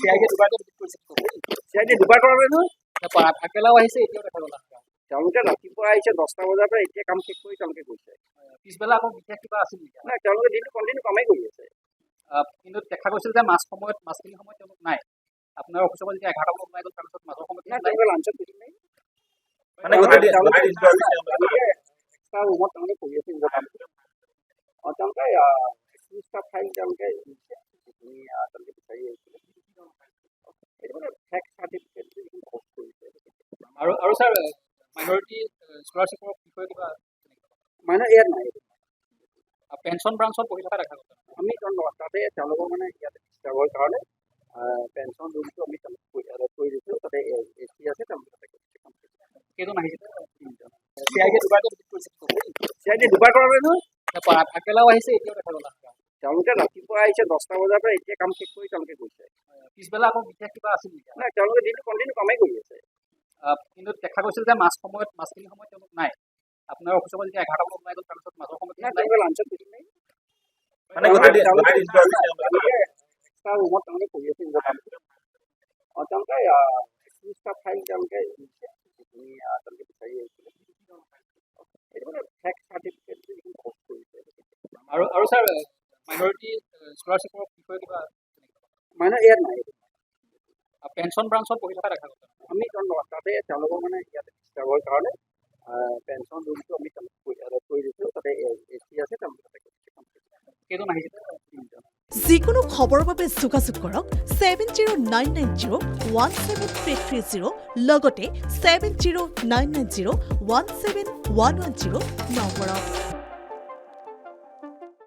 CID দুবাৰকৈ visit কৰিছে CID দুবাৰ কৰালে নহয় আগবেলাও আহিছে এতিয়াও দেখা গ'ল তেওঁলোকে ৰাতিপুৱা আহিছে 10টা বজাৰ পৰা এতিয়া কাম শেষ কৰি তেওঁলোকে গৈছে পিছবেলা আকৌ বিশেষ কিবা আছিল নেকি নাই তেওঁলোকে দিনটো কণ্টিনিউ কামেই কৰি আছে কিন্তু দেখা গৈছিল যে মাছখিনি সময়ত তেওঁলোক নাই আপোনাৰ অফিচৰ পৰা যেতিয়া 11টা বজাত ওলাই গ'ল তাৰপিছত মাজৰ সময়ত নাই তেওঁলোকে লাঞ্চত গুচি নাই মানে গোটেই এক্সট্ৰা ৰুমত তেওঁলোকে কৰি আছে নিজৰ কামটো তেওঁলোকে ষ্টাফ ফাইল তেওঁলোকে তেওঁলোকে বিচাৰি আহিছিলে এইটো মানে ফেক্ট চাৰ্টিফিকেট পষ্ট কৰিছে আৰু ছাৰ মাইনৰিটি স্কলাৰশ্বিপৰ বিষয়ে কিবা মানে ইয়াত নাই পেঞ্চন ব্ৰাঞ্চত বহি থকা দেখা গ'ল আমি তাতে তেওঁলোকৰ মানে ইয়াত ষ্টাফৰ কাৰণে পেঞ্চন ৰুমটো আমি তেওঁলোকক কৰি দিছোঁ তাতে AC আছে তেওঁলোকে তাতে কেইজন আহিছিলে চিআইডি দুবাৰকৈ ভিজিট কৰিছে চিআইডি দুবাৰ কৰালে নহয় আগবেলাও আহিছে এতিয়াও দেখা গ'ল তেওঁলোকে ৰাতিপুৱা আহিছে 10টা বজাৰ পৰা এতিয়া কাম শেষ কৰি তেওঁলোকে গৈছে পিছবেলা আকৌ বিশেষ কিবা আছিল নেকি নাই তেওঁলোকে দিনটো কণ্টিনিউ কামেই কৰি আছে কিন্তু দেখা গৈছিল যে মাছখিনি সময়ত তেওঁলোক নাই আপোনাৰ অফিচৰ পৰা যেতিয়া 11টা বজাত ওলাই গ'ল তাৰপিছত মাজৰ সময়ত নাই তেওঁলোকে লাঞ্চত গুচি নাই মানে গোটেই এক্সট্ৰা ৰুমত তেওঁলোকে কৰি আছে নিজৰ কামটো তেওঁলোকে ষ্টাফ ফাইল তেওঁলোকে তেওঁলোকে বিচাৰি আহিছিলে এইটো মানে ফেক্ট চাৰ্টিফিকেট পষ্ট কৰিছে আৰু ছাৰ মাইনৰিটি স্কলাৰশ্বিপৰ বিষয়ে কিবা মানে ইয়াত নাই পেঞ্চন ব্ৰাঞ্চত বহি থকা দেখা গ'ল আমি তাতে তেওঁলোকৰ মানে ইয়াত ষ্টাফৰ কাৰণে পেঞ্চন ৰুমটো আমি তেওঁলোকক কৰি দিছোঁ তাতে AC আছে তেওঁলোকে তাতে কেইজন আহিছিলে যিকোনো খবৰৰ বাবে যোগাযোগ কৰক 7099017330 লগতে 7099017110 নম্বৰত